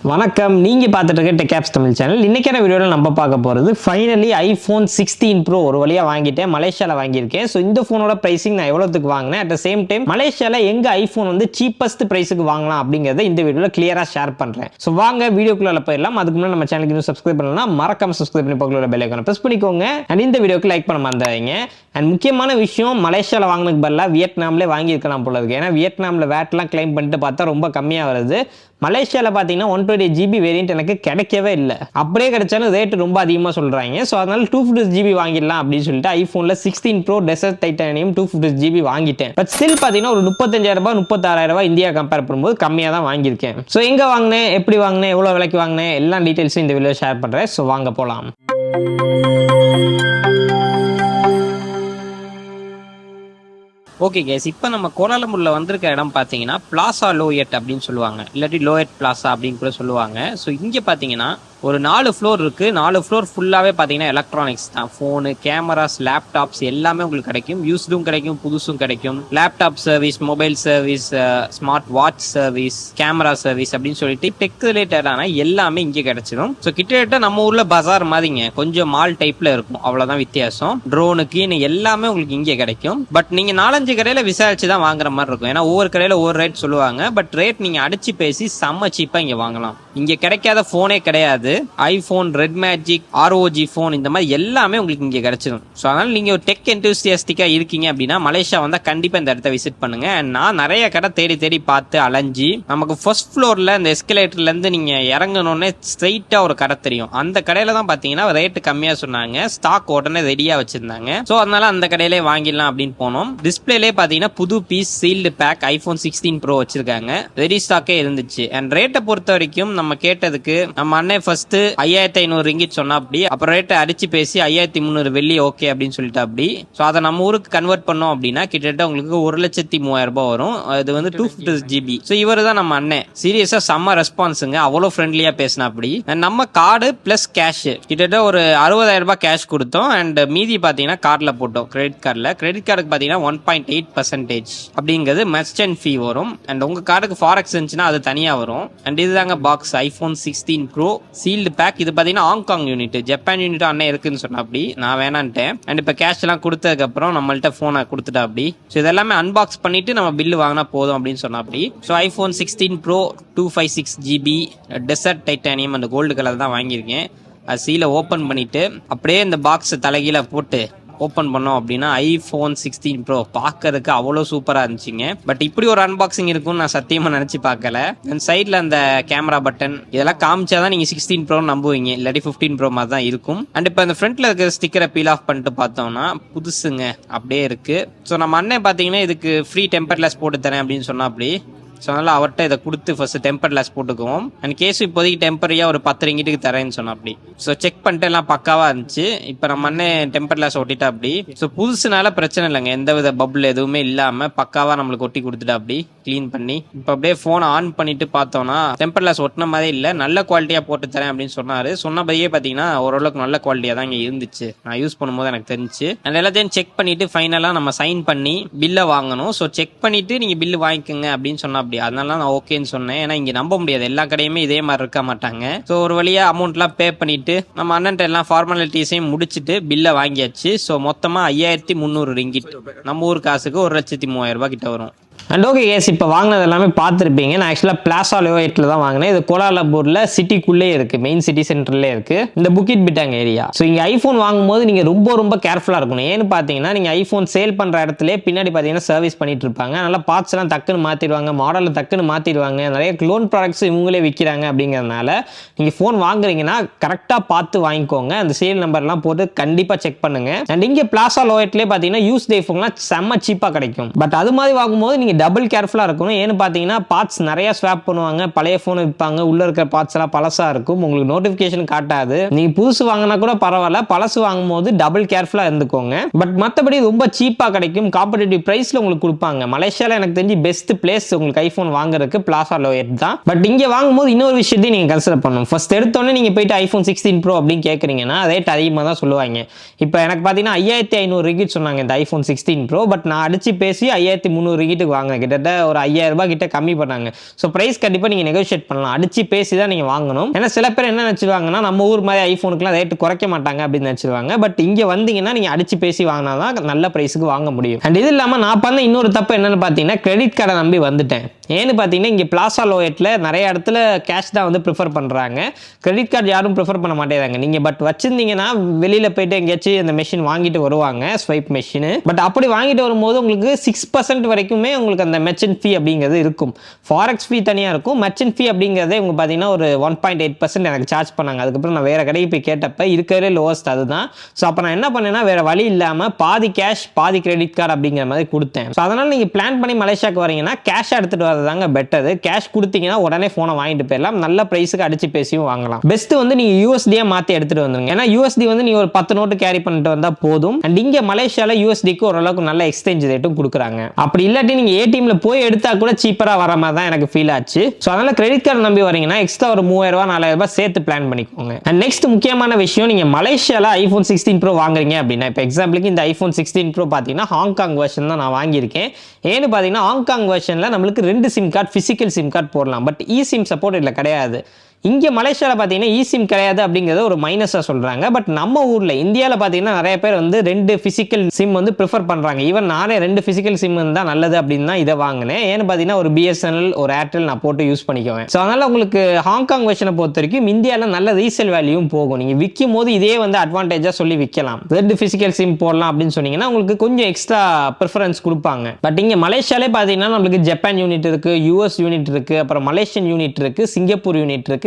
வணக்கம், நீங்க பார்த்துட்டு இருக்க TechApps தமிழ் சேனல். இன்னைக்கான வீடியோல நம்ம பார்க்க போறது ஃபைனலி iPhone 16 Pro ஒரு வழியா வாங்கிட்டேன். மலேசியால வாங்கியிருக்கேன். ஸோ இந்த ஃபோனோட பிரைசிங் நான் எவ்வளவுக்கு வாங்கினேன், அட் த சேம் டைம் மலேசியால எங்க ஐபோன் வந்து சீப்பஸ்ட் பிரைஸுக்கு வாங்கலாம் அப்படிங்கறத இந்த வீடியோல கிளியரா ஷேர் பண்றேன். ஸோ வாங்க வீடியோக்குள்ள போயிடலாம். அதுக்கு முன்னாடி நம்ம சேனலுக்கு இன்னும் சப்ஸ்கிரைப் பண்ணலாம், மறக்காம சப்ஸ்கிரைப் பண்ணி பக்கத்துல பெல் ஐகானை பிரஸ் பண்ணிக்கோங்க. அண்ட் இந்த வீடியோக்கு லைக் பண்ண மறந்துடாதீங்க. அண்ட் முக்கியமான விஷயம், மலேசியால வாங்கினதுக்கு பதிலாக வியட்நாம்ல வாங்கியிருக்கலாம் போல இருக்கு. ஏன்னா வியட்நாம்ல வேட்லாம் கிளைம் பண்ணிட்டு பார்த்தா ரொம்ப கம்மியா வருது. மலேசியாவில் பார்த்தீங்கன்னா 128GB வேரியன்ட் எனக்கு கிடைக்கவே இல்லை. அப்படியே கிடைச்சாலும் ரேட்டு ரொம்ப அதிகமாக சொல்கிறாங்க. ஸோ அதனால 256GB வாங்கிடலாம் அப்படின்னு சொல்லிட்டு ஐஃபோனில் 16 Pro டெசர்ட் டைட்டானியம் 256GB வாங்கிட்டேன். பட் ஸ்டில் பார்த்தீங்கன்னா ஒரு 35,000 36,000 இந்தியா கம்பேர் பண்ணும்போது கம்மியாக தான் வாங்கியிருக்கேன். ஸோ எங்கே வாங்கினேன், எப்படி வாங்கினேன், எவ்வளோ விலைக்கு வாங்கினேன், எல்லா டீட்டெயில்ஸும் இந்த வீடியோ ஷேர் பண்ணுறேன். ஸோ வாங்க போகலாம். ஓகே கேஸ், இப்போ நம்ம கோலாலம்பூரில் வந்திருக்க இடம் பார்த்தீங்கன்னா பிளாசா லோயட் அப்படின்னு சொல்லுவாங்க, இல்லாட்டி லோயட் பிளாசா அப்படின்னு கூட சொல்லுவாங்க. ஸோ இங்கே பார்த்தீங்கன்னா ஒரு 4 ஃப்ளோர் இருக்குது. 4 ஃப்ளோர் ஃபுல்லாகவே பார்த்தீங்கன்னா எலக்ட்ரானிக்ஸ் தான். ஃபோனு, கேமராஸ், லேப்டாப்ஸ் எல்லாமே உங்களுக்கு கிடைக்கும். யூஸ்டும் கிடைக்கும், புதுசும் கிடைக்கும். Laptop service, mobile service, smart watch service, camera service அப்படின்னு சொல்லிட்டு டெக் ரிலேட்டடான எல்லாமே இங்கே கிடைச்சிடும். ஸோ கிட்டத்தட்ட நம்ம ஊரில் பஜார் மாதிரிங்க, கொஞ்சம் மால் டைப்பில் இருக்கும், அவ்வளோதான் வித்தியாசம். ட்ரோனுக்கு எல்லாமே உங்களுக்கு இங்கே கிடைக்கும். பட் நீங்கள் 4-5 கடையில் விசாரிச்சு தான் வாங்குற மாதிரி இருக்கும். ஏன்னா ஒவ்வொரு கடையில் ஒவ்வொரு ரேட் சொல்லுவாங்க. பட் ரேட் நீங்கள் அடிச்சு பேசி செம்ம சீப்பாக இங்கே வாங்கலாம். இங்கே கிடைக்காத ஃபோனே கிடையாது. IPhone, red magic, ROG phone, இந்த மாதிரி எல்லாமே உங்களுக்கு இங்கே கிடைச்சிடும். ஸோ அதனால நீங்கள் ஒரு டெக் என்தூசியாஸ்டிக்கா இருக்கீங்க அப்படின்னா மலேசியா வந்தால் கண்டிப்பாக இந்த இடத்த விசிட் பண்ணுங்க. அண்ட் நான் நிறைய கடை தேடி தேடி பார்த்து அலைஞ்சி நமக்கு ஃபர்ஸ்ட் ஃப்ளோரில் இந்த எஸ்கலேட்டர்லேருந்து நீங்கள் இறங்கணுன்னே ஸ்ட்ரைட்டாக ஒரு கடை தெரியும். அந்த கடையில் தான் பார்த்தீங்கன்னா ரேட்டு கம்மியாக சொன்னாங்க, ஸ்டாக் உடனே ரெடியாக வச்சிருந்தாங்க. ஸோ அதனால அந்த கடையிலே வாங்கிடலாம் அப்படின்னு போனோம். டிஸ்பிளேலே பார்த்தீங்கன்னா புது piece sealed pack iPhone 16 Pro வச்சிருக்காங்க. ரெடி ஸ்டாக்கே இருந்துச்சு. அண்ட் ரேட்டை பொறுத்த வரைக்கும் நம்ம கேட்டதுக்கு நம்ம அண்ணன் ஃபர்ஸ்ட் 5,500 ரிங்கிட் சொன்னா அப்படி, அப்புறம் ரேட்டை அடிச்சு பேசி 5,300 வெள்ளி ஓகே அப்படின்னு சொல்லிட்டு அப்படி. ஸோ அதை நம்ம ஊருக்கு கன்வெர்ட் பண்ணோம் அப்படின்னா கிட்டத்தட்ட உங்களுக்கு 1,03,000 வரும். அது வந்து 256GB. ஸோ இவர் தான் நம்ம அண்ணன். சீரியஸா செம்ம ரெஸ்பான்ஸுங்க, அவ்வளோ ஃப்ரெண்ட்லியா பேசினா அப்படி. நம்ம கார்டு பிளஸ் கேஷ் கிட்டத்தட்ட ஒரு 60,000 கேஷ் கொடுத்தோம். அண்ட் மீதி பார்த்தீங்கன்னா கார்டில் போட்டோம், கிரெடிட் கார்டில். கிரெடிட் கார்டுக்கு பார்த்தீங்கன்னா 1.8% அப்படிங்கிறது மர்ச்சன்ட் ஃபீ வரும். அண்ட் உங்க கார்டுக்கு ஃபாரெக்ஸ் இருந்துச்சுன்னா அது தனியாக வரும். அண்ட் இதுதாங்க box iPhone 16 Pro sealed back. இது பார்த்தீங்கன்னா ஹாங்காங் யூனிட், ஜப்பான் யூனிட் அண்ணன் இருக்குன்னு சொன்னா அப்படி, நான் வேணான்ட்டேன். அண்ட் இப்போ கேஷ் எல்லாம் கொடுத்ததுக்கு அப்புறம் நம்மள்ட்ட போனை கொடுத்துட்டா அப்படி. ஸோ இதெல்லாமே அன்பாக்ஸ் பண்ணிட்டு நம்ம பில்லு வாங்கினா போதும் அப்படின்னு சொன்னா அப்படி. So iPhone 16 Pro 256GB desert titanium அந்த கோல்டு கலர் தான் வாங்கியிருக்கேன். அது சீலை ஓப்பன் பண்ணிட்டு அப்படியே இந்த பாக்ஸ் தலைகீழ போட்டு ஓப்பன் பண்ணோம் அப்படின்னா iPhone 16 Pro பார்க்கறதுக்கு அவ்வளோ சூப்பராக இருந்துச்சுங்க. பட் இப்படி ஒரு அன்பாக்சிங் இருக்கும்னு நான் சத்தியமாக நினச்சி பார்க்கல. அண்ட் சைடில் அந்த கேமரா பட்டன் இதெல்லாம் காமிச்சாதான் நீங்கள் 16 Pro நம்புவீங்க, இல்லாட்டி 15 Pro மாதிரி தான் இருக்கும். அண்ட் இப்போ அந்த ஃப்ரண்ட்ல இருக்கிற ஸ்டிக்கரை பீல் ஆஃப் பண்ணிட்டு பார்த்தோம்னா புதுசுங்க அப்படியே இருக்கு. ஸோ நம்ம அண்ணன் பார்த்தீங்கன்னா இதுக்கு ஃப்ரீ டெம்பர் கிளாஸ் போட்டு தரேன் அப்படின்னு சொன்னா அப்படி. ஸோ அதனால் அவர்கிட்ட இதை கொடுத்து ஃபர்ஸ்ட் டெம்பர் கிளாஸ் போட்டுக்குவோம். அண்ட் கேஸு இப்போதைக்கு டெம்பரரியாக ஒரு 10 ரிங்கிட்டுக்கு தரேன்னு சொன்னா அப்படி. ஸோ செக் பண்ணிட்டு எல்லாம் பக்காவாக இருந்துச்சு. இப்போ நம்ம அண்ணன் டெம்பர் கிளாஸ் ஒட்டிட்டா அப்படி. ஸோ புதுசுனால பிரச்சனை இல்லைங்க, எந்த வித பபுள் எதுவுமே இல்லாமல் பக்காவாக நம்மளுக்கு ஒட்டி கொடுத்துட்டா அப்படி க்ளீன் பண்ணி. இப்போ அப்படியே ஃபோனை ஆன் பண்ணிட்டு பார்த்தோம்னா டெம்பர் கிளாஸ் ஒட்டின மாதிரி இல்லை, நல்ல குவாலிட்டியாக போட்டு தரேன் அப்படின்னு சொன்னார். சொன்னபடியே பார்த்தீங்கன்னா ஓரளவுக்கு நல்ல குவாலிட்டியாக தான் இங்கே இருந்துச்சு, நான் யூஸ் பண்ணும்போது எனக்கு தெரிஞ்சு. அண்ட் எல்லாத்தையும் செக் பண்ணிட்டு ஃபைனலாக நம்ம சைன் பண்ணி பில்லை வாங்கணும். ஸோ செக் பண்ணிட்டு நீங்கள் பில்லு வாங்கிக்கோங்க அப்படின்னு சொன்னா. அதனால நான் ஓகேன்னு சொன்னேன். ஏன்னா இங்க நம்ப முடியாது, எல்லா கடையுமே இதே மாதிரி இருக்க மாட்டாங்க. ஸோ ஒரு வழியா அமௌண்ட்லாம் பே பண்ணிட்டு நம்ம அண்ணன் எல்லாம் ஃபார்மாலிட்டிஸையும் முடிச்சுட்டு பில்லை வாங்கியாச்சு. ஸோ மொத்தமா 5,300 ரிங்கிட், நம்ம ஊர் காசுக்கு 1,03,000 கிட்ட வரும். அண்ட் ஓகே கேஸ், இப்போ வாங்கினது எல்லாமே பார்த்துருப்பீங்க. நான் ஆக்சுவலாக பிளாசா லோயட்டில் தான் வாங்கினேன். இது கோலாலம்பூரில் சிட்டிக்குள்ளே இருக்குது, மெயின் சிட்டி சென்டர்லேயே இருக்குது, இந்த புக்கிட் பிட்டாங்க ஏரியா. ஸோ இங்கே ஐஃபோன் வாங்கும்போது நீங்கள் ரொம்ப கேர்ஃபுல்லாக இருக்கணும். ஏன்னு பார்த்தீங்கன்னா நீங்கள் ஐஃபோன் சேல் பண்ணுற இடத்துல பின்னாடி பார்த்தீங்கன்னா சர்வீஸ் பண்ணிட்டு இருப்பாங்க. அதனால் பார்ட்ஸ் எல்லாம் டக்குன்னு மாற்றிடுவாங்க, மாடலில் டக்குன்னு மாற்றிடுவாங்க. நிறைய க்ளோன் ப்ராடக்ட்ஸ் இவங்களே விற்கிறாங்க. அப்படிங்கிறதுனால நீங்கள் ஃபோன் வாங்குறீங்கன்னா கரெக்டாக பார்த்து வாங்கிக்கோங்க. அந்த சேல் நம்பர்லாம் போட்டு கண்டிப்பாக செக் பண்ணுங்க. அண்ட் இங்கே பிளாசா லோயட்லேயே பார்த்தீங்கன்னா யூஸ்ட் ஐஃபோன்லாம் செம்ம சீப்பாக கிடைக்கும். பட் அது மாதிரி வாங்கும்போது நீங்கள் டபுள் கேர்ஃபுல்லாக இருக்கணும். ஏன்னு பார்த்தீங்கன்னா பார்ட்ஸ் நிறைய ஸ்வாப் பண்ணுவாங்க, பழைய ஃபோன் விற்பாங்க, உள்ள இருக்கிற பார்ட்ஸ் எல்லாம் பழசாக இருக்கும், உங்களுக்கு நோட்டிஃபிகேஷன் காட்டாது. நீங்கள் புதுசு வாங்கினா கூட பரவாயில்ல, பழசு வாங்கும்போது டபுள் கேர்ஃபுல்லாக இருந்துக்கோங்க. பட் மற்றபடி ரொம்ப சீப்பாக கிடைக்கும், காம்படிட்டிவ் ப்ரைஸில் உங்களுக்கு கொடுப்பாங்க. மலேசியாவில் எனக்கு தெரிஞ்சு பெஸ்ட் பிளேஸ் உங்களுக்கு ஐஃபோன் வாங்குறதுக்கு பிளாசா லோயட் தான். பட் இங்கே வாங்கும்போது இன்னொரு விஷயத்தையும் நீங்கள் கன்சிடர் பண்ணணும். ஃபர்ஸ்ட் எடுத்தோன்னே நீங்கள் போயிட்டு iPhone 16 Pro அப்படின்னு கேட்குறீங்கன்னா ரேட் அதிகமாக தான் சொல்லுவாங்க. இப்போ எனக்கு பார்த்தீங்கன்னா 5,500 ரிங்கிட் சொன்னாங்க இந்த iPhone 16 Pro. பட் நான் அடிச்சு பேசி 5,300 ரிங்கிட்டுக்கு வாங்க வாங்கினேன். கிட்டத்தட்ட ஒரு 5000 ரூபாய் கிட்ட கம்மி பண்ணாங்க. ஸோ ப்ரைஸ் கண்டிப்பாக நீங்கள் நெகோஷியேட் பண்ணலாம். அடிச்சு பேசி தான் நீங்கள் வாங்கணும். ஏன்னா சில பேர் என்ன நினச்சிருவாங்கன்னா, நம்ம ஊர் மாதிரி ஐஃபோனுக்குலாம் ரேட்டு குறைக்க மாட்டாங்க அப்படின்னு நினச்சிருவாங்க. பட் இங்கே வந்தீங்கன்னா நீங்கள் அடிச்சு பேசி வாங்கினா தான் நல்ல ப்ரைஸுக்கு வாங்க முடியும். அண்ட் இது இல்லாமல் நான் பண்ண இன்னொரு தப்பு என்னன்னு பார்த்தீங்கன்னா, கிரெடிட் கார்டை நம்பி வந்துட்டேன். ஏன்னு பார்த்தீங்கன்னா, இங்கே பிளாசா லோயட்டில் நிறைய இடத்துல கேஷ் தான் வந்து ப்ரிஃபர் பண்ணுறாங்க. கிரெடிட் கார்டு யாரும் ப்ரிஃபர் பண்ண மாட்டேங்கிறாங்க. நீங்கள் பட் வச்சிருந்தீங்கன்னா வெளியில் போயிட்டு எங்கேயாச்சும் அந்த மெஷின் வாங்கிட்டு வருவாங்க, ஸ்வைப் மெஷின். பட் அப்படி வாங்கிட்டு வரும்போது உங்களுக்கு 6% வரைக்குமே உங்களுக்கு அந்த மெர்ச்சன்ட் ஃபீ அப்படிங்கிறது இருக்கும். ஃபாரெக்ஸ் ஃபீ தனியாக இருக்கும். மெர்ச்சன்ட் ஃபீ அப்படிங்கிறதே உங்களுக்கு பார்த்தீங்கன்னா ஒரு 1.8% எனக்கு சார்ஜ் பண்ணாங்க. அதுக்கப்புறம் நான் வேறு கடைக்கு போய் கேட்டப்ப இருக்கிறதே லோவஸ்ட் அதுதான். ஸோ அப்போ நான் என்ன பண்ணேன்னா, வேறு வழி இல்லாமல் பாதி கேஷ் பாதி கிரெடிட் கார்டு அப்படிங்கிற மாதிரி கொடுத்தேன். ஸோ அதனால் நீங்கள் பிளான் பண்ணி மலேசியாவுக்கு வரீங்கன்னா கேஷாக எடுத்துகிட்டு வரதாங்க பெட்டர். கேஷ் கொடுத்தீங்கன்னா உடனே ஃபோனை வாங்கிட்டு போயிடலாம். நல்ல ப்ரைஸுக்கு அடிச்சு பேசியும் வாங்கலாம். பெஸ்ட் வந்து நீங்கள் யூஎஸ்டியை மாற்றி எடுத்துகிட்டு வந்துருங்க. ஏன்னா யூஎஸ்டி வந்து நீங்கள் ஒரு 10 நோட்டு கேரி பண்ணிட்டு வந்தால் போதும். அண்ட் இங்கே மலேசியாவில் யூஎஸ்டிக்கு ஓரளவுக்கு நல்ல எக்ஸ்சேஞ்ச் ரேட்டும் கொடுக்குறாங்க. அப்படி இல்லாட்டி நீங்கள் ஏடிஎம்ல போய் எடுத்தா கூட சீப்பராக வர மாதிரி தான் எனக்கு ஃபீல் ஆச்சு. ஸோ அதனால் கிரெடிட் கார்டு நம்பி வரீங்கன்னா எக்ஸ்ட்ரா ஒரு 3000 ரூபாய் 4000 ரூபாய் சேர்த்து பிளான் பண்ணிக்கோங்க. அண்ட் நெக்ஸ்ட் முக்கியமான விஷயம், நீங்கள் மலேசியாவில் ஐஃபோன் 16 ப்ரோ வாங்குறீங்க அப்படின்னா, இப்போ எக்ஸாம்பிளுக்கு இந்த ஐஃபோன் 16 ப்ரோ பார்த்தீங்கன்னா ஹாங்காங் வெர்ஷன் தான் நான் வாங்கியிருக்கேன். ஏன்னு பார்த்தீங்கன்னா ஹாங்காங் வெர்ஷனில் நம்மளுக்கு 2 sim card physical sim card போடலாம். பட் இ சிம் சப்போர்ட் இல்லை, கிடையாது. இங்கே மலேசியாவில் பார்த்தீங்கன்னா இ சிம் கிடையாது அப்படிங்கிறத ஒரு மைனஸாக சொல்கிறாங்க. பட் நம்ம ஊரில் இந்தியாவில் பார்த்தீங்கன்னா நிறைய பேர் வந்து 2 ஃபிசிக்கல் சிம் வந்து ப்ரிஃபர் பண்ணுறாங்க. ஈவன் நானே 2 ஃபிசிக்கல் சிம் தான் நல்லது அப்படின்னு தான் இதை வாங்கினேன். ஏன்னு பார்த்தீங்கன்னா ஒரு பிஎஸ்என்எல் ஒரு ஏர்டெல் நான் போட்டு யூஸ் பண்ணிக்குவேன். ஸோ அதனால் உங்களுக்கு ஹாங்காங் வெர்ஷனை பொறுத்த வரைக்கும் இந்தியாவில் நல்ல ரீசேல் வேல்யூவும் போகும். நீங்கள் விற்கும் போது இதே வந்து அட்வான்டேஜாக சொல்லி விற்கலாம். 2 ஃபிசிக்கல் சிம் போடலாம் அப்படின்னு சொன்னீங்கன்னா உங்களுக்கு கொஞ்சம் எக்ஸ்ட்ரா ப்ரிஃபரன்ஸ் கொடுப்பாங்க. பட் இங்கே மலேசியாலே பார்த்தீங்கன்னா நம்மளுக்கு ஜப்பான் யூனிட் இருக்குது, யூஎஸ் யூனிட் இருக்குது, அப்புறம் மலேசியன் யூனிட் இருக்குது, சிங்கப்பூர் யூனிட் இருக்குது.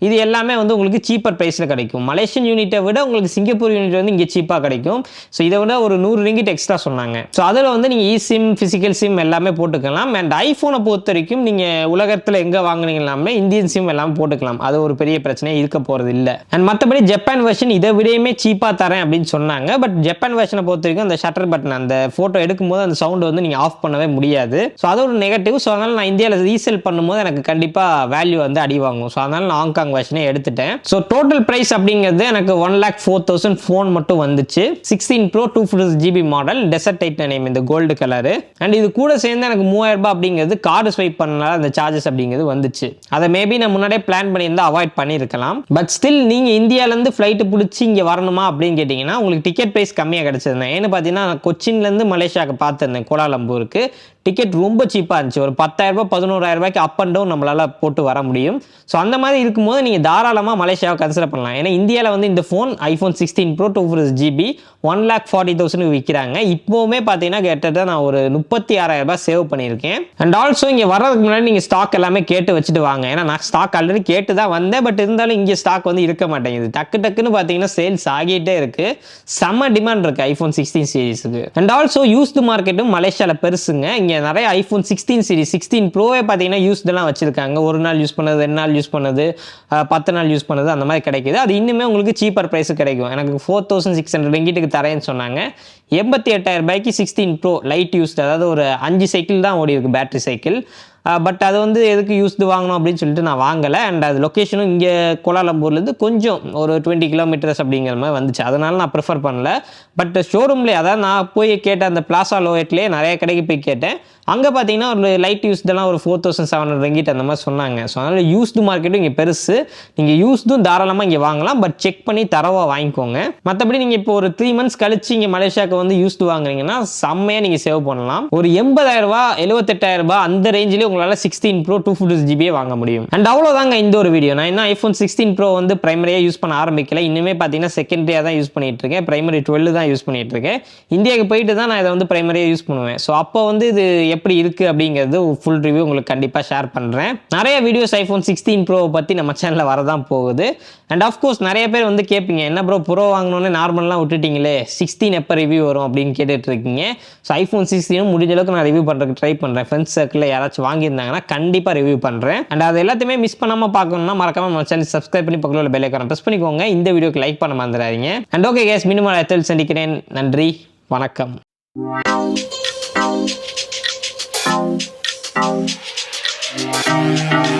இது எல்லாமே வந்து உங்களுக்கு சீப்பர் பிரைஸில் கிடைக்கும். மலேசியன் யூனிட்டை விட உங்களுக்கு சிங்கப்பூர் யூனிட் வந்து இங்கே சீப்பாக கிடைக்கும். ஸோ இதை விட ஒரு 100 ரிங்கிட் எக்ஸ்ட்ரா சொன்னாங்க. ஸோ அதில் வந்து நீங்கள் இ சிம் ஃபிசிக்கல் சிம் எல்லாமே போட்டுக்கலாம். அண்ட் ஐஃபோனை பொறுத்த வரைக்கும் நீங்கள் உலகத்தில் எங்கே வாங்கினீங்களாமே இந்தியன் சிம் எல்லாமே போட்டுக்கலாம். அது ஒரு பெரிய பிரச்சனையே இருக்க போகிறது இல்லை. அண்ட் மற்றபடி ஜப்பான் வெர்ஷன் இதை விடையுமே சீப்பாக தரேன் அப்படின்னு சொன்னாங்க. பட் ஜப்பான் வெர்ஷனை பொறுத்த வரைக்கும் அந்த ஷட்டர் பட்டன் அந்த ஃபோட்டோ எடுக்கும்போது அந்த சவுண்ட் வந்து நீங்கள் ஆஃப் பண்ணவே முடியாது. ஸோ அது ஒரு நெகட்டிவ். ஸோ அதனால் நான் இந்தியாவில் ரீசேல் பண்ணும்போது எனக்கு கண்டிப்பாக வேல்யூ வந்து அடி வாங்கும். ஸோ அதனால் நான் ஹாங்காங் வெர்ஷனை எடுத்துட்டேன். ஸோ டோட்டல் பிரைஸ் அப்படிங்கிறது எனக்கு 1,04,000 ஃபோன் மட்டும் வந்துச்சு. 16 pro 256GB model, desert titanium இந்த கோல்டு கலரு. அண்ட் இது கூட சேர்ந்து எனக்கு 3000 ரூபாய் அப்படிங்கிறது கார்டு ஸ்வைப் பண்ணனால அந்த சார்ஜஸ் அப்படிங்கிறது வந்துச்சு. அதை மேபி நான் முன்னாடியே பிளான் பண்ணியிருந்தா அவாய்ட் பண்ணியிருக்கலாம். பட் ஸ்டில் நீங்கள் இந்தியாவிலேருந்து ஃப்ளைட்டு பிடிச்சி இங்கே வரணுமா அப்படின்னு கேட்டிங்கன்னா உங்களுக்கு டிக்கெட் ப்ரைஸ் கம்மியாக கிடச்சிருந்தேன். ஏன்னு பார்த்தீங்கன்னா கொச்சின்லேருந்து மலேசியாவுக்கு பார்த்துருந்தேன் கோலாலம்பூருக்கு. டிக்கெட் ரொம்ப சீப்பாக இருந்துச்சு. ஒரு 10,000 ரூபாய் 11,000 ரூபாய்க்கு அப் அண்ட் டவுன் நம்மளால் போட்டு வர முடியும். ஸோ அந்த மாதிரி இருக்கும்போது நீங்கள் தாராளமாக மலேசியாவை கன்சிடர் பண்ணலாம். ஏன்னா இந்தியாவில் வந்து இந்த ஃபோன் ஐஃபோன் 16 ப்ரோ 256GB 1,40,000 விற்கிறாங்க. இப்போவுமே பார்த்தீங்கன்னா கிட்டத்தட்ட நான் ஒரு 36,000 ரூபாய் சேவ் பண்ணியிருக்கேன். அண்ட் ஆல்சோ இங்கே வர்றதுக்கு முன்னாடி நீங்கள் ஸ்டாக் எல்லாமே கேட்டு வச்சுட்டு வாங்க. ஏன்னா நான் ஸ்டாக் ஆல்ரெடி கேட்டு தான் வந்தேன். பட் இருந்தாலும் இங்கே ஸ்டாக் வந்து இருக்க மாட்டேங்குது. டக்குன்னு பார்த்தீங்கன்னா சேல்ஸ் ஆகிட்டே இருக்கு. செம்ம டிமாண்ட் இருக்குது ஐஃபோன் 16 சீரிஸுக்கு. அண்ட் ஆல்சோ யூஸ்டு மார்க்கெட்டும் மலேசியாவில் பெருசுங்க. இங்கே நிறைய ஐஃபோன் 16 சீரிஸ் 16 ப்ரோவே பார்த்தீங்கன்னா யூஸ்டெல்லாம் வச்சிருக்காங்க. ஒரு நாள் யூஸ் பண்ணது, 2 நாள் யூஸ் பண்ணது, 10 நாள் யூஸ் பண்ணது, அந்த மாதிரி கிடைக்குது. அது இன்னுமே உங்களுக்கு சீப்பர் ப்ரைஸு கிடைக்கும். எனக்கு 4,600 ரிங்கிட்டுக்கு தரேன்னு சொன்னாங்க. 88,000 ரூபாய்க்கு 16 ப்ரோ லைட் யூஸ்டு, அதாவது ஒரு 5 சைக்கிள் தான் ஓடி இருக்கு, பேட்டரி சைக்கிள். பட் அது வந்து எதுக்கு யூஸ்டு வாங்கணும் அப்படின்னு சொல்லிட்டு நான் வாங்கலை. அண்ட் அது லொக்கேஷனும் இங்கே கோலாலம்பூர்லேருந்து கொஞ்சம் ஒரு 20 கிலோமீட்டர்ஸ் அப்படிங்கிற மாதிரி வந்துச்சு. அதனால நான் ப்ரிஃபர் பண்ணல. பட் ஷோரூம்லேயே, அதாவது நான் போய் கேட்ட அந்த பிளாசா லோயட்லேயே நிறைய கடைக்கு போய் கேட்டேன். அங்கே பார்த்தீங்கன்னா ஒரு லைட் யூஸ்டெல்லாம் ஒரு 4,700 ரிங்கிட் அந்த மாதிரி சொன்னாங்க. ஸோ அதனால் யூஸ்டு மார்க்கெட்டும் இங்கே பெருசு. நீங்கள் யூஸ்டும் தாராளமாக இங்கே வாங்கலாம். பட் செக் பண்ணி தரவாக வாங்கிக்கோங்க. மற்றபடி நீங்கள் இப்போ ஒரு 3 மந்த்ஸ் கழிச்சு இங்கே மலேசியாவுக்கு வந்து யூஸ்டு வாங்குறீங்கன்னா செம்மையாக நீங்கள் சேவ் பண்ணலாம். ஒரு 80,000 ரூபா 78,000 ரூபாய் அந்த ரேஞ்சிலே உங்களால் 16 ப்ரோ 256GB வாங்க முடியும். அண்ட் அவ்வளோதாங்க இந்த ஒரு வீடியோ. நான் இன்னும் ஐஃபோன் 16 ப்ரோ வந்து பிரைமரியாக யூஸ் பண்ண ஆரம்பிக்கல. இன்னுமே பார்த்தீங்கன்னா செகண்டரியாக தான் யூஸ் பண்ணிட்டு இருக்கேன். பிரைமரி 12 தான் யூஸ் பண்ணிட்டு இருக்கேன். இந்தியாவுக்கு போயிட்டு தான் நான் இதை வந்து பிரைமரியாக யூஸ் பண்ணுவேன். ஸோ அப்போ வந்து இது எப்படி இருக்குது அப்படிங்கிறது ஃபுல் ரிவ்யூ உங்களுக்கு கண்டிப்பாக ஷேர் பண்ணுறேன். நிறைய வீடியோஸ் ஐஃபோன் 16 ப்ரோ பற்றி நம்ம சேனலில் வரதான் போகுது. அண்ட் ஆஃப்கோர்ஸ் நிறைய பேர் வந்து கேட்பீங்க, என்ன ப்ரோ வாங்கினோன்னே நார்மல்லாம் விட்டுட்டீங்களே, 16 எப்போ ரிவ்யூ வரும் அப்படின்னு கேட்டுட்டு இருக்கீங்க. ஸோ ஐஃபோன் 16 முடிஞ்ச அளவுக்கு நான் ரிவ்யூ பண்ணுறதுக்கு ட்ரை பண்ணுறேன். ஃப்ரெண்ட்ஸ் சர்க்கிளில் யாராச்சும் வாங்கியிருந்தாங்கன்னா கண்டிப்பாக ரிவ்யூ பண்ணுறேன். அண்ட் அது எல்லாத்தையுமே மிஸ் பண்ணாமல் பார்க்கணும்னா மறக்காம நம்ம சேனல் சப்ஸ்கிரைப் பண்ணி பக்கத்தில் உள்ள பெல் ஐகானை ப்ரெஸ் பண்ணிக்கோங்க. இந்த வீடியோக்கு லைக் பண்ண மறந்துடாதீங்க. அண்ட் ஓகே கேஸ், மீண்டும் அடுத்த சந்திக்கிறேன். நன்றி, வணக்கம். Thank you.